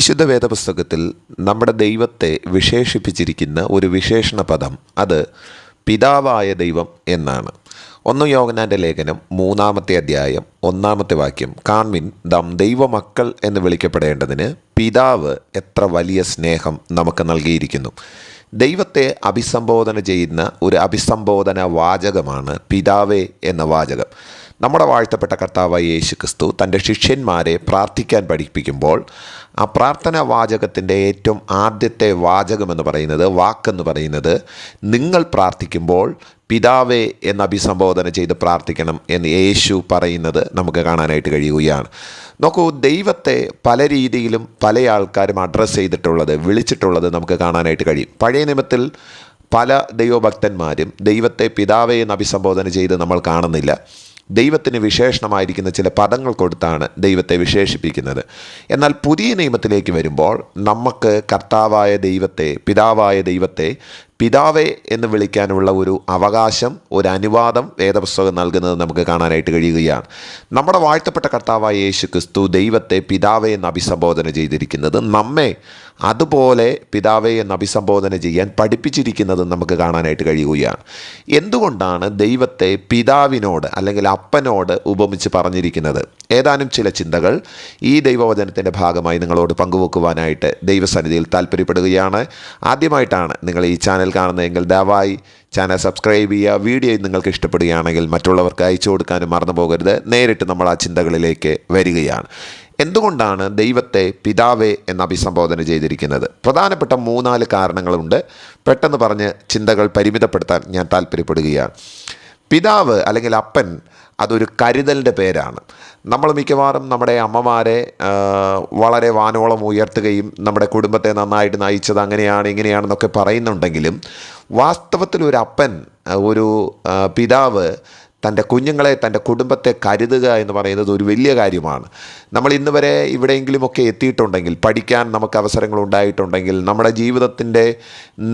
വിശുദ്ധ വേദപുസ്തകത്തിൽ നമ്മുടെ ദൈവത്തെ വിശേഷിപ്പിച്ചിരിക്കുന്ന ഒരു വിശേഷണ പദം അത് പിതാവായ ദൈവം എന്നാണ്. 1 യോഹന്നാൻ്റെ ലേഖനം 3-ാമത്തെ അധ്യായം 1-ാമത്തെ വാക്യം, കാൺമിൻ ദം ദൈവമക്കൾ എന്ന് വിളിക്കപ്പെടേണ്ടതിന് പിതാവ് എത്ര വലിയ സ്നേഹം നമുക്ക് നൽകിയിരിക്കുന്നു. ദൈവത്തെ അഭിസംബോധന ചെയ്യുന്ന ഒരു അഭിസംബോധന വാചകമാണ് പിതാവേ എന്ന വാചകം. നമ്മുടെ വാഴ്ത്തപ്പെട്ട കർത്താവായ യേശു ക്രിസ്തു തൻ്റെ ശിഷ്യന്മാരെ പ്രാർത്ഥിക്കാൻ പഠിപ്പിക്കുമ്പോൾ ആ പ്രാർത്ഥനാ വാചകത്തിൻ്റെ ഏറ്റവും ആദ്യത്തെ വാചകമെന്ന് പറയുന്നത്, വാക്കെന്ന് പറയുന്നത്, നിങ്ങൾ പ്രാർത്ഥിക്കുമ്പോൾ പിതാവേ എന്ന് അഭിസംബോധന ചെയ്ത് പ്രാർത്ഥിക്കണം എന്ന് യേശു പറയുന്നത് നമുക്ക് കാണാനായിട്ട് കഴിയുകയാണ്. നോക്കൂ, ദൈവത്തെ പല രീതിയിലും പല ആൾക്കാരും അഡ്രസ്സ് ചെയ്തിട്ടുള്ളത്, വിളിച്ചിട്ടുള്ളത് നമുക്ക് കാണാനായിട്ട് കഴിയും. പഴയ നിയമത്തിൽ പല ദൈവഭക്തന്മാരും ദൈവത്തെ പിതാവേ എന്ന് അഭിസംബോധന ചെയ്ത് നമ്മൾ കാണുന്നില്ല. ദൈവത്തിന് വിശേഷണമായിരിക്കുന്ന ചില പദങ്ങൾ കൊടുത്താണ് ദൈവത്തെ വിശേഷിപ്പിക്കുന്നത്. എന്നാൽ പുതിയ നിയമത്തിലേക്ക് വരുമ്പോൾ നമുക്ക് കർത്താവായ ദൈവത്തെ, പിതാവായ ദൈവത്തെ പിതാവേ എന്ന് വിളിക്കാനുള്ള ഒരു അവകാശം, ഒരു അനുവാദം വേദപുസ്തകം നൽകുന്നത് നമുക്ക് കാണാനായിട്ട് കഴിയുകയാണ്. നമ്മുടെ വാഴ്ത്തപ്പെട്ട കർത്താവായ യേശു ക്രിസ്തു ദൈവത്തെ പിതാവേ എന്ന് അഭിസംബോധന ചെയ്തിരിക്കുന്നത്, നമ്മെ അതുപോലെ പിതാവേ എന്ന് അഭിസംബോധന ചെയ്യാൻ പഠിപ്പിച്ചിരിക്കുന്നത് നമുക്ക് കാണാനായിട്ട് കഴിയുകയാണ്. എന്തുകൊണ്ടാണ് ദൈവത്തെ പിതാവിനോട് അല്ലെങ്കിൽ അപ്പനോട് ഉപമിച്ച് പറഞ്ഞിരിക്കുന്നത്? ഏതാനും ചില ചിന്തകൾ ഈ ദൈവവചനത്തിൻ്റെ ഭാഗമായി നിങ്ങളോട് പങ്കുവെക്കുവാനായിട്ട് ദൈവസന്നിധിയിൽ താല്പര്യപ്പെടുകയാണ്. ആദ്യമായിട്ടാണ് നിങ്ങൾ ഈ ചാനൽ കാണുന്നതെങ്കിൽ ദയവായി ചാനൽ സബ്സ്ക്രൈബ് ചെയ്യുക. വീഡിയോ നിങ്ങൾക്ക് ഇഷ്ടപ്പെടുകയാണെങ്കിൽ മറ്റുള്ളവർക്ക് അയച്ചു കൊടുക്കാനും മറന്നു പോകരുത്. നേരിട്ട് നമ്മൾ ആ ചിന്തകളിലേക്ക് വരികയാണ്. എന്തുകൊണ്ടാണ് ദൈവത്തെ പിതാവേ എന്ന് അഭിസംബോധന ചെയ്തിരിക്കുന്നത്? പ്രധാനപ്പെട്ട 3-4 കാരണങ്ങളുണ്ട്. പെട്ടെന്ന് പറഞ്ഞ് ചിന്തകൾ പരിമിതപ്പെടുത്താൻ ഞാൻ താല്പര്യപ്പെടുകയാണ്. പിതാവ് അല്ലെങ്കിൽ അപ്പൻ അതൊരു കരുതലിൻ്റെ പേരാണ്. നമ്മൾ മിക്കവാറും നമ്മുടെ അമ്മമാരെ വളരെ വാനോളം ഉയർത്തുകയും നമ്മുടെ കുടുംബത്തെ നന്നായിട്ട് നയിച്ചത് അങ്ങനെയാണ് ഇങ്ങനെയാണെന്നൊക്കെ പറയുന്നുണ്ടെങ്കിലും വാസ്തവത്തിൽ ഒരു അപ്പൻ, ഒരു പിതാവ് തൻ്റെ കുഞ്ഞുങ്ങളെ, തൻ്റെ കുടുംബത്തെ കരുതുക എന്ന് പറയുന്നത് ഒരു വലിയ കാര്യമാണ്. നമ്മൾ ഇന്ന് വരെ എവിടെയെങ്കിലുമൊക്കെ എത്തിയിട്ടുണ്ടെങ്കിൽ, പഠിക്കാൻ നമുക്ക് അവസരങ്ങൾ ഉണ്ടായിട്ടുണ്ടെങ്കിൽ, നമ്മുടെ ജീവിതത്തിൻ്റെ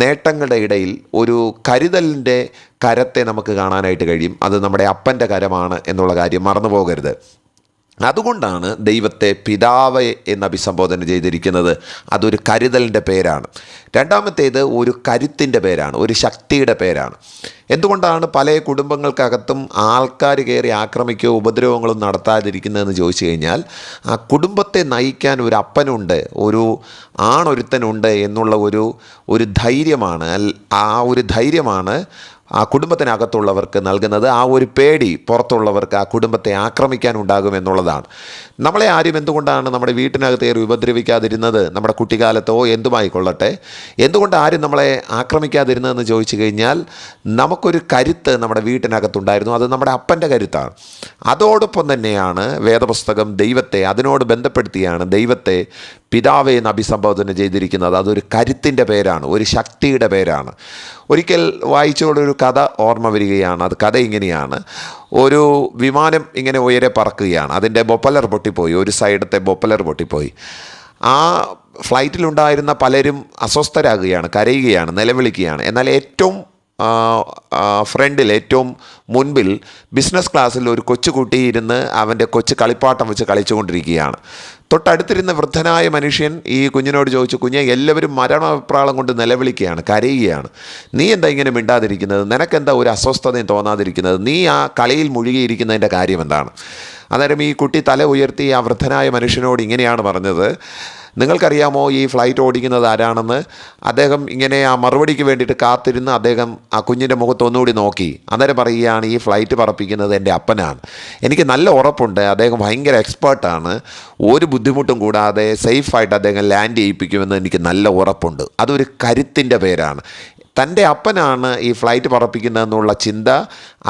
നേട്ടങ്ങളുടെ ഇടയിൽ ഒരു കരുതലിൻ്റെ കരത്തെ നമുക്ക് കാണാനായിട്ട് കഴിയും. അത് നമ്മുടെ അപ്പൻ്റെ കരമാണ് എന്നുള്ള കാര്യം മറന്നു പോകരുത്. അതുകൊണ്ടാണ് ദൈവത്തെ പിതാവ് എന്ന് അഭിസംബോധന ചെയ്തിരിക്കുന്നത്. അതൊരു കരുതലിൻ്റെ പേരാണ്. രണ്ടാമത്തേത് ഒരു കരുത്തിൻ്റെ പേരാണ്, ഒരു ശക്തിയുടെ പേരാണ്. എന്തുകൊണ്ടാണ് പല കുടുംബങ്ങൾക്കകത്തും ആൾക്കാർ കയറി ആക്രമിക്കുകയോ ഉപദ്രവങ്ങളും നടത്താതിരിക്കുന്നതെന്ന് ചോദിച്ചു കഴിഞ്ഞാൽ, ആ കുടുംബത്തെ നയിക്കാൻ ഒരു അപ്പനുണ്ട്, ഒരു ആണൊരുത്തനുണ്ട് എന്നുള്ള ഒരു ധൈര്യമാണ്. ആ ഒരു ധൈര്യമാണ് ആ കുടുംബത്തിനകത്തുള്ളവർക്ക് നൽകുന്നത്. ആ ഒരു പേടി പുറത്തുള്ളവർക്ക് ആ കുടുംബത്തെ ആക്രമിക്കാൻ ഉണ്ടാകുമെന്നുള്ളതാണ്. നമ്മളെ ആരും എന്തുകൊണ്ടാണ് നമ്മുടെ വീട്ടിനകത്ത് കയറി ഉപദ്രവിക്കാതിരുന്നത്? നമ്മുടെ കുട്ടിക്കാലത്തോ എന്തുമായിക്കൊള്ളട്ടെ, എന്തുകൊണ്ട് ആരും നമ്മളെ ആക്രമിക്കാതിരുന്നതെന്ന് ചോദിച്ചു കഴിഞ്ഞാൽ, നമുക്കൊരു കരുത്ത് നമ്മുടെ വീട്ടിനകത്തുണ്ടായിരുന്നു. അത് നമ്മുടെ അപ്പൻ്റെ കരുത്താണ്. അതോടൊപ്പം തന്നെയാണ് വേദപുസ്തകം ദൈവത്തെ അതിനോട് ബന്ധപ്പെടുത്തിയാണ് ദൈവത്തെ പിതാവേ എന്ന് അഭിസംബോധന ചെയ്തിരിക്കുന്നത്. അതൊരു കരുത്തിൻ്റെ പേരാണ്, ഒരു ശക്തിയുടെ പേരാണ്. ഒരിക്കൽ വായിച്ചുകൊണ്ടൊരു കഥ ഓർമ്മ വരികയാണ്. അത് കഥ ഇങ്ങനെയാണ്. ഒരു വിമാനം ഇങ്ങനെ ഉയരെ പറക്കുകയാണ്. അതിൻ്റെ ബൊപ്പലർ പൊട്ടിപ്പോയി, ഒരു സൈഡത്തെ ബൊപ്പലർ പൊട്ടിപ്പോയി. ആ ഫ്ലൈറ്റിലുണ്ടായിരുന്ന പലരും അസ്വസ്ഥരാകുകയാണ്, കരയുകയാണ്, നിലവിളിക്കുകയാണ്. എന്നാൽ ഏറ്റവും ഫ്രണ്ടിൽ, ഏറ്റവും മുൻപിൽ ബിസിനസ് ക്ലാസ്സിൽ ഒരു കൊച്ചുകുട്ടി ഇരുന്ന് അവൻ്റെ കൊച്ചു കളിപ്പാട്ടം വെച്ച് കളിച്ചുകൊണ്ടിരിക്കുകയാണ്. തൊട്ടടുത്തിരുന്ന വൃദ്ധനായ മനുഷ്യൻ ഈ കുഞ്ഞിനോട് ചോദിച്ചു, കുഞ്ഞെ, എല്ലാവരും മരണപ്രാളം കൊണ്ട് നിലവിളിക്കുകയാണ്, കരയുകയാണ്, നീ എന്താ ഇങ്ങനെ മിണ്ടാതിരിക്കുന്നത്? നിനക്കെന്താ ഒരു അസ്വസ്ഥതയും തോന്നാതിരിക്കുന്നത്? നീ ആ കളിയിൽ മുഴുകിയിരിക്കുന്നതിൻ്റെ കാര്യം എന്താണ്? അന്നേരം ഈ കുട്ടി തല ഉയർത്തി ആ വൃദ്ധനായ മനുഷ്യനോട് ഇങ്ങനെയാണ് പറഞ്ഞത്, നിങ്ങൾക്കറിയാമോ ഈ ഫ്ലൈറ്റ് ഓടിക്കുന്നത് ആരാണെന്ന്? അദ്ദേഹം ഇങ്ങനെ ആ മറുപടിക്ക് വേണ്ടിയിട്ട് കാത്തിരുന്ന് അദ്ദേഹം ആ കുഞ്ഞിൻ്റെ മുഖത്ത് ഒന്നുകൂടി നോക്കി. അന്നേരം പറയുകയാണ്, ഈ ഫ്ലൈറ്റ് പറപ്പിക്കുന്നത് എൻ്റെ അപ്പനാണ്. എനിക്ക് നല്ല ഉറപ്പുണ്ട് അദ്ദേഹം ഭയങ്കര എക്സ്പേർട്ടാണ്. ഒരു ബുദ്ധിമുട്ടും കൂടാതെ സേഫായിട്ട് അദ്ദേഹം ലാൻഡ് ചെയ്യിപ്പിക്കുമെന്ന് എനിക്ക് നല്ല ഉറപ്പുണ്ട്. അതൊരു കരുത്തിൻ്റെ പേരാണ്. തൻ്റെ അപ്പനാണ് ഈ ഫ്ലൈറ്റ് പറപ്പിക്കുന്നതെന്നുള്ള ചിന്ത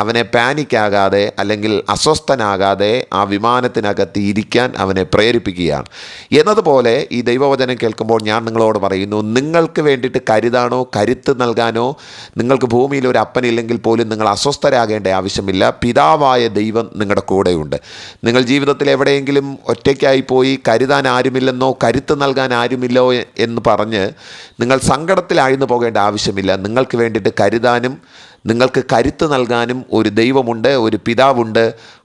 അവനെ പാനിക്കാകാതെ അല്ലെങ്കിൽ അസ്വസ്ഥനാകാതെ ആ വിമാനത്തിനകത്ത് ഇരിക്കാൻ അവനെ പ്രേരിപ്പിക്കുകയാണ്. എന്നതുപോലെ ഈ ദൈവവചനം കേൾക്കുമ്പോൾ ഞാൻ നിങ്ങളോട് പറയുന്നു, നിങ്ങൾക്ക് വേണ്ടിയിട്ട് കരുതാനോ കരുത്ത് നൽകാനോ നിങ്ങൾക്ക് ഭൂമിയിൽ ഒരു അപ്പനില്ലെങ്കിൽ പോലും നിങ്ങൾ അസ്വസ്ഥരാകേണ്ട ആവശ്യമില്ല. പിതാവായ ദൈവം നിങ്ങളുടെ കൂടെയുണ്ട്. നിങ്ങൾ ജീവിതത്തിൽ എവിടെയെങ്കിലും ഒറ്റയ്ക്കായി പോയി കരുതാൻ ആരുമില്ലെന്നോ കരുത്ത് നൽകാൻ ആരുമില്ലോ എന്ന് പറഞ്ഞ് നിങ്ങൾ സങ്കടത്തിലാഴ്ന്നു പോകേണ്ട ആവശ്യമില്ല. നിങ്ങൾക്ക് വേണ്ടിയിട്ട് കരുതാനും നിങ്ങൾക്ക് കരുത്ത് നൽകാനും ഒരു ദൈവമുണ്ട്, ഒരു പിതാവുണ്ട്.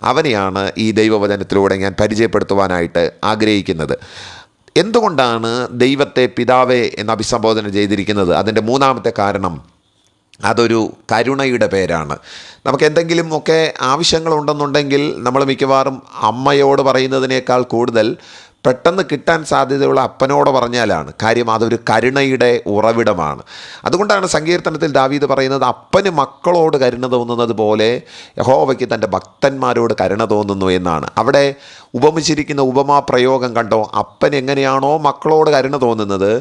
അവനെയാണ് ഈ ദൈവവചനത്തിലൂടെ ഞാൻ പരിചയപ്പെടുത്തുവാനായിട്ട് ആഗ്രഹിക്കുന്നത്. എന്തുകൊണ്ടാണ് ദൈവത്തെ പിതാവേ എന്ന് അഭിസംബോധന ചെയ്തിരിക്കുന്നത്? അതിൻ്റെ മൂന്നാമത്തെ കാരണം അതൊരു കരുണയുടെ പേരാണ്. നമുക്ക് എന്തെങ്കിലും ഒക്കെ ആവശ്യങ്ങളുണ്ടെന്നുണ്ടെങ്കിൽ നമ്മൾ മിക്കവാറും അമ്മയോട് പറയുന്നതിനേക്കാൾ കൂടുതൽ പെട്ടെന്ന് കിട്ടാൻ സാധ്യതയുള്ള അപ്പനോട് പറഞ്ഞാലാണ്. കാര്യം അതൊരു കരുണയുടെ ഉറവിടമാണ്. അതുകൊണ്ടാണ് സങ്കീർത്തനത്തിൽ ദാവീദ് പറയുന്നത്, അപ്പന് മക്കളോട് കരുണ തോന്നുന്നത് പോലെ യഹോവയ്ക്ക് തൻ്റെ ഭക്തന്മാരോട് കരുണ തോന്നുന്നു എന്നാണ്. അവിടെ ഉപമിച്ചിരിക്കുന്ന ഉപമാ പ്രയോഗം കണ്ടോ? അപ്പൻ എങ്ങനെയാണോ മക്കളോട് കരുണ തോന്നുന്നത്,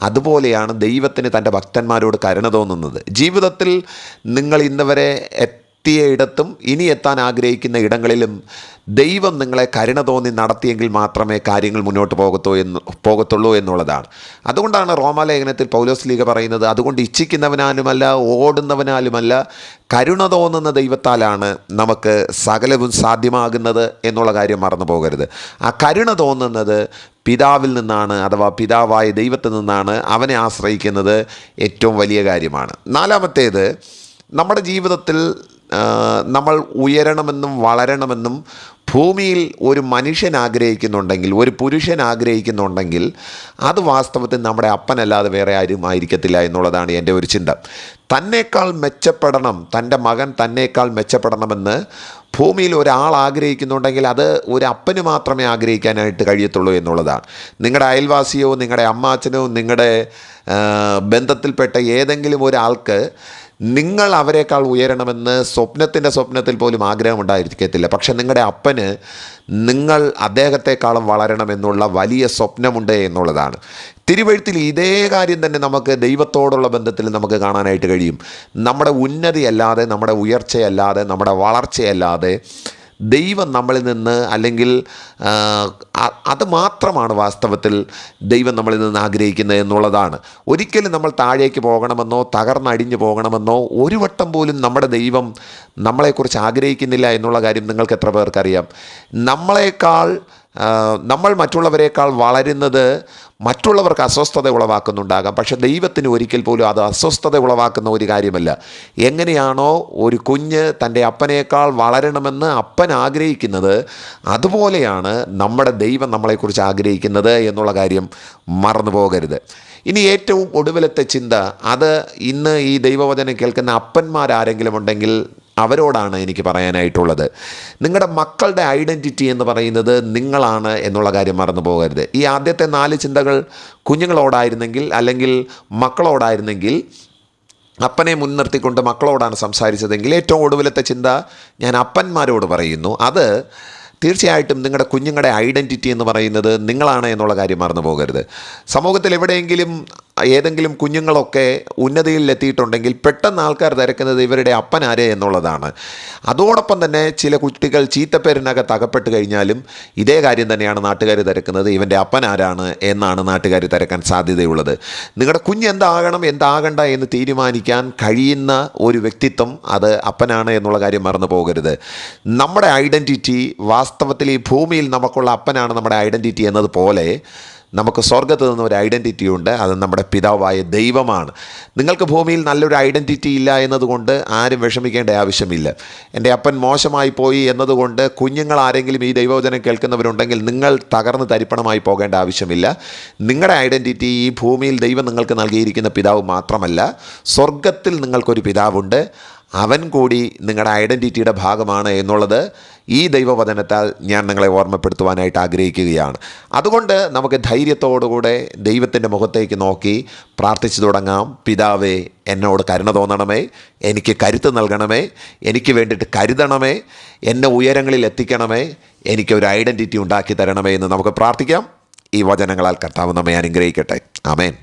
അതുപോലെയാണ് ദൈവത്തിന് തൻ്റെ ഭക്തന്മാരോട് കരുണ തോന്നുന്നത്. ജീവിതത്തിൽ നിങ്ങൾ ഇന്നുവരെ എത്തിയ ഇടത്തും ഇനി എത്താൻ ആഗ്രഹിക്കുന്ന ഇടങ്ങളിലും ദൈവം നിങ്ങളെ കരുണ തോന്നി നടത്തിയെങ്കിൽ മാത്രമേ കാര്യങ്ങൾ മുന്നോട്ട് പോകത്തുള്ളൂ എന്നുള്ളതാണ്. അതുകൊണ്ടാണ് റോമാലേഖനത്തിൽ പൗലോസ് പറയുന്നത്, അതുകൊണ്ട് ഇച്ഛിക്കുന്നവനാലുമല്ല ഓടുന്നവനാലുമല്ല കരുണ തോന്നുന്ന ദൈവത്താലാണ് നമുക്ക് സകലവും സാധ്യമാകുന്നത് എന്നുള്ള കാര്യം മറന്നു പോകരുത്. ആ കരുണ തോന്നുന്നത് പിതാവിൽ നിന്നാണ്, അഥവാ പിതാവായ ദൈവത്തിൽ നിന്നാണ്. അവനെ ആശ്രയിക്കുന്നത് ഏറ്റവും വലിയ കാര്യമാണ്. നാലാമത്തേത്, നമ്മുടെ ജീവിതത്തിൽ നമ്മൾ ഉയരണമെന്നും വളരണമെന്നും ഭൂമിയിൽ ഒരു മനുഷ്യൻ ആഗ്രഹിക്കുന്നുണ്ടെങ്കിൽ, ഒരു പുരുഷൻ ആഗ്രഹിക്കുന്നുണ്ടെങ്കിൽ, അത് വാസ്തവത്തിൽ നമ്മുടെ അപ്പനല്ലാതെ വേറെ ആരും ആയിരിക്കത്തില്ല എന്നുള്ളതാണ് എൻ്റെ ഒരു ചിന്ത. തന്നേക്കാൾ മെച്ചപ്പെടണം, തൻ്റെ മകൻ തന്നേക്കാൾ മെച്ചപ്പെടണമെന്ന് ഭൂമിയിൽ ഒരാൾ ആഗ്രഹിക്കുന്നുണ്ടെങ്കിൽ അത് ഒരു അപ്പന് മാത്രമേ ആഗ്രഹിക്കാനായിട്ട് കഴിയത്തുള്ളൂ എന്നുള്ളതാണ്. നിങ്ങളുടെ അയൽവാസിയോ നിങ്ങളുടെ അമ്മാച്ചനോ നിങ്ങളുടെ ബന്ധത്തിൽപ്പെട്ട ഏതെങ്കിലും ഒരാൾക്ക് നിങ്ങൾ അവരെക്കാൾ ഉയരണമെന്ന് സ്വപ്നത്തിൽ പോലും ആഗ്രഹമുണ്ടായിരിക്കത്തില്ല. പക്ഷെ നിങ്ങളുടെ അപ്പന് നിങ്ങൾ അദ്ദേഹത്തെക്കാളും വളരണമെന്നുള്ള വലിയ സ്വപ്നമുണ്ട് എന്നുള്ളതാണ്. തിരുവെഴുത്തിൽ ഇതേ കാര്യം തന്നെ നമുക്ക് ദൈവത്തോടുള്ള ബന്ധത്തിൽ നമുക്ക് കാണാനായിട്ട് കഴിയും. നമ്മുടെ ഉന്നതിയല്ലാതെ, നമ്മുടെ ഉയർച്ചയല്ലാതെ, നമ്മുടെ വളർച്ചയല്ലാതെ ദൈവം നമ്മളിൽ നിന്ന്, അല്ലെങ്കിൽ അത് മാത്രമാണ് വാസ്തവത്തിൽ ദൈവം നമ്മളിൽ നിന്ന് ആഗ്രഹിക്കുന്നത് എന്നുള്ളതാണ്. ഒരിക്കലും നമ്മൾ താഴേക്ക് പോകണമെന്നോ തകർന്നടിഞ്ഞു പോകണമെന്നോ ഒരു വട്ടം പോലും നമ്മുടെ ദൈവം നമ്മളെക്കുറിച്ച് ആഗ്രഹിക്കുന്നില്ല എന്നുള്ള കാര്യം നിങ്ങൾക്ക് എത്ര പേർക്കറിയാം? നമ്മൾ മറ്റുള്ളവരെക്കാൾ വളരുന്നത് മറ്റുള്ളവർക്ക് അസ്വസ്ഥത ഉളവാക്കുന്നുണ്ടാകാം. പക്ഷേ ദൈവത്തിന് ഒരിക്കൽ പോലും അത് അസ്വസ്ഥത ഉളവാക്കുന്ന ഒരു കാര്യമല്ല. എങ്ങനെയാണോ ഒരു കുഞ്ഞ് തൻ്റെ അപ്പനേക്കാൾ വളരണമെന്ന് അപ്പൻ ആഗ്രഹിക്കുന്നത്, അതുപോലെയാണ് നമ്മുടെ ദൈവം നമ്മളെക്കുറിച്ച് ആഗ്രഹിക്കുന്നത് എന്നുള്ള കാര്യം മറന്നു പോകരുത്. ഇനി ഏറ്റവും ഒടുവിലത്തെ ചിന്ത, അത് ഇന്ന് ഈ ദൈവവചനം കേൾക്കുന്ന അപ്പന്മാരാരെങ്കിലും ഉണ്ടെങ്കിൽ അവരോടാണ് എനിക്ക് പറയാനായിട്ടുള്ളത്. നിങ്ങളുടെ മക്കളുടെ ഐഡൻറ്റിറ്റി എന്ന് പറയുന്നത് നിങ്ങളാണ് എന്നുള്ള കാര്യം മറന്നു പോകരുത്. ഈ ആദ്യത്തെ 4 ചിന്തകൾ കുഞ്ഞുങ്ങളോടായിരുന്നെങ്കിൽ, അല്ലെങ്കിൽ മക്കളോടായിരുന്നെങ്കിൽ, അപ്പനെ മുൻനിർത്തിക്കൊണ്ട് മക്കളോടാണ് സംസാരിച്ചതെങ്കിൽ, ഏറ്റവും ഒടുവിലത്തെ ചിന്ത ഞാൻ അപ്പന്മാരോട് പറയുന്നു. അത് തീർച്ചയായിട്ടും നിങ്ങളുടെ കുഞ്ഞുങ്ങളുടെ ഐഡൻറ്റിറ്റി എന്ന് പറയുന്നത് നിങ്ങളാണ് എന്നുള്ള കാര്യം മറന്നു പോകരുത്. സമൂഹത്തിൽ എവിടെയെങ്കിലും ഏതെങ്കിലും കുഞ്ഞുങ്ങളൊക്കെ ഉന്നതിയിൽ എത്തിയിട്ടുണ്ടെങ്കിൽ പെട്ടെന്ന് ആൾക്കാർ തിരക്കുന്നത് ഇവരുടെ അപ്പൻ ആരെ എന്നുള്ളതാണ്. അതോടൊപ്പം തന്നെ ചില കുട്ടികൾ ചീത്തപ്പേരിനകത്ത് അകപ്പെട്ട് കഴിഞ്ഞാലും ഇതേ കാര്യം തന്നെയാണ് നാട്ടുകാർ തിരക്കുന്നത്, ഇവൻ്റെ അപ്പൻ ആരാണ് എന്നാണ് നാട്ടുകാർ തിരക്കാൻ സാധ്യതയുള്ളത്. നിങ്ങളുടെ കുഞ്ഞ് എന്താകണ്ട എന്ന് തീരുമാനിക്കാൻ കഴിയുന്ന ഒരു വ്യക്തിത്വം അത് അപ്പനാണ് എന്നുള്ള കാര്യം മറന്നു പോകരുത്. നമ്മുടെ ഐഡൻറ്റിറ്റി വാസ്തവത്തിൽ ഈ ഭൂമിയിൽ നമുക്കുള്ള അപ്പനാണ് നമ്മുടെ ഐഡൻറ്റിറ്റി എന്നതുപോലെ നമുക്ക് സ്വർഗ്ഗത്ത് നിന്ന് ഒരു ഐഡൻറ്റിറ്റി ഉണ്ട്, അത് നമ്മുടെ പിതാവായ ദൈവമാണ്. നിങ്ങൾക്ക് ഭൂമിയിൽ നല്ലൊരു ഐഡൻറ്റിറ്റി ഇല്ല എന്നതുകൊണ്ട് ആരും വിഷമിക്കേണ്ട ആവശ്യമില്ല. എൻ്റെ അപ്പൻ മോശമായി പോയി എന്നതുകൊണ്ട് കുഞ്ഞുങ്ങൾ ആരെങ്കിലും ഈ ദൈവവചനം കേൾക്കുന്നവരുണ്ടെങ്കിൽ നിങ്ങൾ തകർന്ന് തരിപ്പണമായി പോകേണ്ട ആവശ്യമില്ല. നിങ്ങളുടെ ഐഡൻറ്റിറ്റി ഈ ഭൂമിയിൽ ദൈവം നിങ്ങൾക്ക് നൽകിയിരിക്കുന്ന പിതാവ് മാത്രമല്ല, സ്വർഗ്ഗത്തിൽ നിങ്ങൾക്കൊരു പിതാവുണ്ട്, അവൻ കൂടി നിങ്ങളുടെ ഐഡൻറ്റിറ്റിയുടെ ഭാഗമാണ് എന്നുള്ളത് ഈ ദൈവവചനത്താൽ ഞാൻ നിങ്ങളെ ഓർമ്മപ്പെടുത്തുവാനായിട്ട് ആഗ്രഹിക്കുകയാണ്. അതുകൊണ്ട് നമുക്ക് ധൈര്യത്തോടുകൂടെ ദൈവത്തിൻ്റെ മുഖത്തേക്ക് നോക്കി പ്രാർത്ഥിച്ചു തുടങ്ങാം. പിതാവേ, എന്നോട് കരുണ തോന്നണമേ, എനിക്ക് കരുത്ത് നൽകണമേ, എനിക്ക് വേണ്ടിയിട്ട് കരുതണമേ, എന്നെ ഉയരങ്ങളിൽ എത്തിക്കണമേ, എനിക്കൊരു ഐഡൻറ്റിറ്റി ഉണ്ടാക്കി തരണമേ എന്ന് നമുക്ക് പ്രാർത്ഥിക്കാം. ഈ വചനങ്ങളാൽ കർത്താവ് നമ്മെ അനുഗ്രഹിക്കട്ടെ. ആമേൻ.